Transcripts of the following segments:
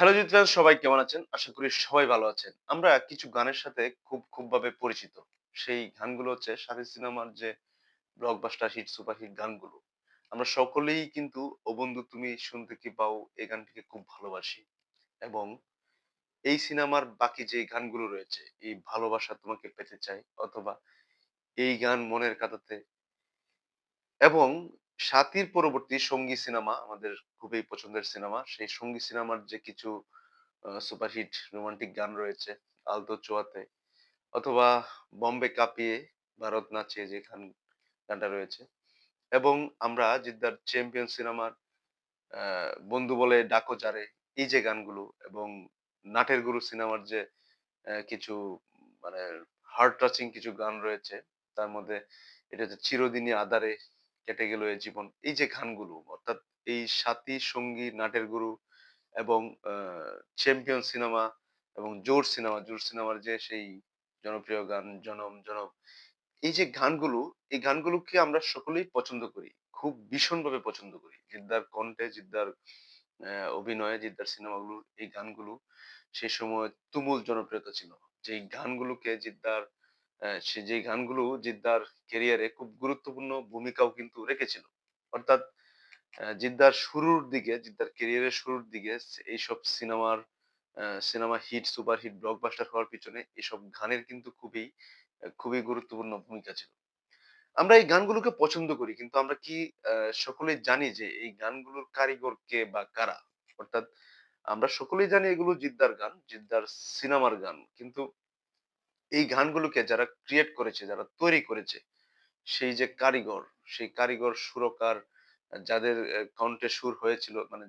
Hello জিত্রান, সবাই কেমন আছেন? আশা করি সবাই ভালো আছেন। আমরা কিছু গানের সাথে খুব ভাবে পরিচিত। সেই গানগুলো হচ্ছে স্বাতী সিনেমার যে ব্লকবাস্টার হিট, সুপার হিট গানগুলো। আমরা সকলেই কিন্তু 'ও বন্ধু তুমি শুনতে কি পাও' এই গানটিকে খুব ভালোবাসি। এবং এই সিনেমার বাকি যে গানগুলো রয়েছে, এই 'ভালোবাসা তোমাকে পেতে চাই' অথবা 'এই গান মনের কাঁটাতে' এবং স্বাতীর পরবর্তী 'সঙ্গী' সিনেমা আমাদের খুবই পছন্দের সিনেমা। সেই 'সঙ্গী' সিনেমার যে কিছু সুপারহিট রোমান্টিক গান রয়েছে 'আলতো ছোঁয়াতে' অথবা 'বম্বে কাঁপিয়ে ভারত নাচে' যে গানটা রয়েছে এবং আমরা জিদ্দার 'চ্যাম্পিয়ন' সিনেমার 'বন্ধু বলে ডাকো যারে' এই যে গানগুলো এবং 'নাটের গুরু' সিনেমার যে কিছু মানে হার্ট টাচিং কিছু গান রয়েছে। তার মধ্যে এটা হচ্ছে 'চিরদিনই আঁধারে কেটে গেল এ জীবন' এই যে গানগুলো অর্থাৎ এই 'সাথী', 'সঙ্গী', 'নাটের গুরু' এবং আ 'চ্যাম্পিয়ন' সিনেমা এবং 'জোর' সিনেমার যে সেই জনপ্রিয় গান 'জনম জনম' এই যে গানগুলো, এই গানগুলোকে আমরা সকলেই পছন্দ করি। খুব ভীষণভাবে পছন্দ করি। জিদ্দার কণ্ঠে, জিদ্দার অভিনয়ে, জিদ্দার সিনেমাগুলোর এই গানগুলো সেই সময় তুমুল জনপ্রিয়তা ছিল। যেই গানগুলোকে জিদ্দার সে যেই গানগুলো জিদ্দার ক্যারিয়ারে খুব গুরুত্বপূর্ণ ভূমিকাও কিন্তু রেখেছিল। অর্থাৎ জিদ্দার শুরুর দিকে, জিদ্দার ক্যারিয়ারের শুরুর দিকে এইসব cinema hit, super hit, blockbuster হওয়ার পিছনে এসব গানের কিন্তু খুবই গুরুত্বপূর্ণ ভূমিকা ছিল। আমরা এই গানগুলোকে পছন্দ করি। কিন্তু আমরা কি আ সকলেই জানি যে এই গানগুলোর কারিগর কে বা কারা? অর্থাৎ আমরা সকলেই জানি এগুলো জিদ্দার গান, জিদ্দার সিনেমার গান। কিন্তু এই গানগুলোকে যারা ক্রিয়েট করেছে, যারা তৈরি করেছে, সেই যে কারিগর, সেই কারিগর সুরকার যাদের কণ্ঠে সুর হয়েছিল মানে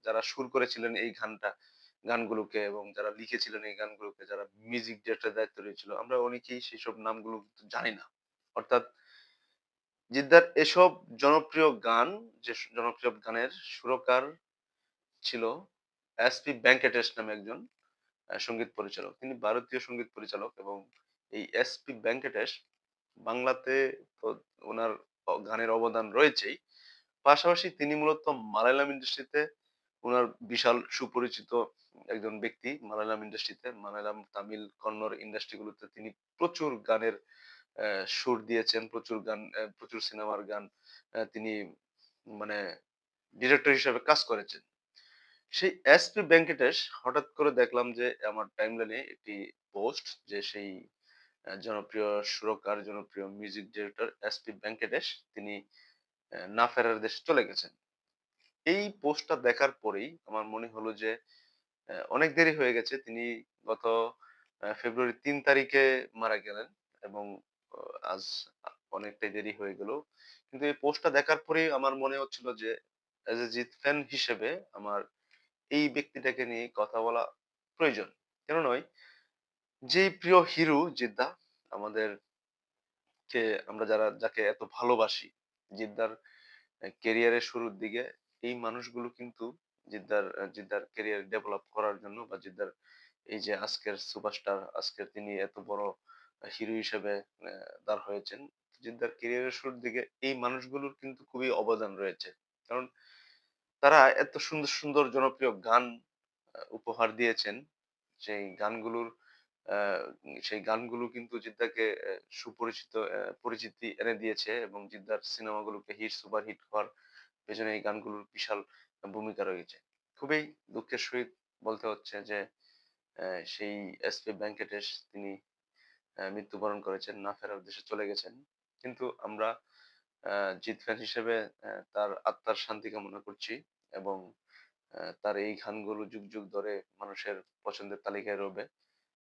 যারা সুর করেছিলেন এই গানগুলোকে এবং যারা লিখেছিলেন এই গানগুলোকে, যারা মিউজিক ডিরেক্টর দায়িত্ব রয়েছিল, আমরা অনেকেই সেসব নামগুলো কিন্তু জানি না। অর্থাৎ জিদ্দার এসব জনপ্রিয় গান জনপ্রিয় গানের সুরকার ছিল এসপি ভেঙ্কটেশ নামে একজন সঙ্গীত পরিচালক। তিনি ভারতীয় সঙ্গীত পরিচালক এবং এই এসপি ভেঙ্কটেশ বাংলাতে তো উনার গানের অবদান রয়েছেই। পাশাপাশি তিনি মূলত মালায়ালাম ইন্ডাস্ট্রিতে উনার বিশাল সুপরিচিত একজন ব্যক্তি। মালায়ালাম ইন্ডাস্ট্রিতে, মালায়ালাম, তামিল, কন্নড় ইন্ডাস্ট্রি গুলোতে তিনি প্রচুর গানের সুর দিয়েছেন, প্রচুর সিনেমার গান তিনি মানে ডিরেক্টর হিসেবে কাজ করেছেন। সেই এসপি ভেঙ্কটেশ হঠাৎ করে দেখলাম যে আমার টাইমলাইনে একটি পোস্ট যে সেই জনপ্রিয় সুরকার, জনপ্রিয় মিউজিক ডিরেক্টর এসপি ভেঙ্কটেশ তিনি না ফেরার দেশে চলে গেছেন। এই পোস্টটা দেখার পরেই আমার মনে হলো যে অনেক দেরি হয়ে গেছে। তিনি গত ফেব্রুয়ারির ৩ তারিখে মারা গেলেন এবং অ আজ অনেকটাই দেরি হয়ে গেল। কিন্তু এই পোস্টটা দেখার পরেই আমার মনে হচ্ছিল যে এজ এ জিত ফ্যান হিসেবে আমার এই ব্যক্তিটাকে নিয়ে কথা বলা প্রয়োজন। কেন নয়? যেই প্রিয় হিরো জিদ্দা আমাদের আমরা যাকে এত ভালোবাসি, জিদ্দার ক্যারিয়ারের শুরুর দিকে এই মানুষগুলো কিন্তু জিদ্দার ক্যারিয়ার ডেভেলপ করার জন্য বা জিদ্দার এই যে আজকের সুপারস্টার, আজকের তিনি এত বড় হিরো হিসেবে দাঁড় হয়েছেন। জিদ্দার ক্যারিয়ারের শুরুর দিকে এই মানুষগুলোর কিন্তু খুবই অবদান রয়েছে। কারণ তারা এত সুন্দর জনপ্রিয় গান উপহার দিয়েছেন। সেই গানগুলোর আ সেই গানগুলো কিন্তু জিদ্দাকে পরিচিতি এনে দিয়েছে এবং জিদ্দার সিনেমাগুলোকে হিট, সুপার হিট হওয়ার পেছনে এই গানগুলোর বিশাল ভূমিকা রয়েছে। খুবই দুঃখের সহিত বলতে হচ্ছে যে সেই এসপি ভেঙ্কটেশ তিনি মৃত্যুবরণ করেছেন, না ফেরার দেশে চলে গেছেন। কিন্তু আমরা আ জিত ফ্যান হিসেবে তার আত্মার শান্তি কামনা করছি এবং তার এই গানগুলো যুগ ধরে মানুষের পছন্দের তালিকায় রবে।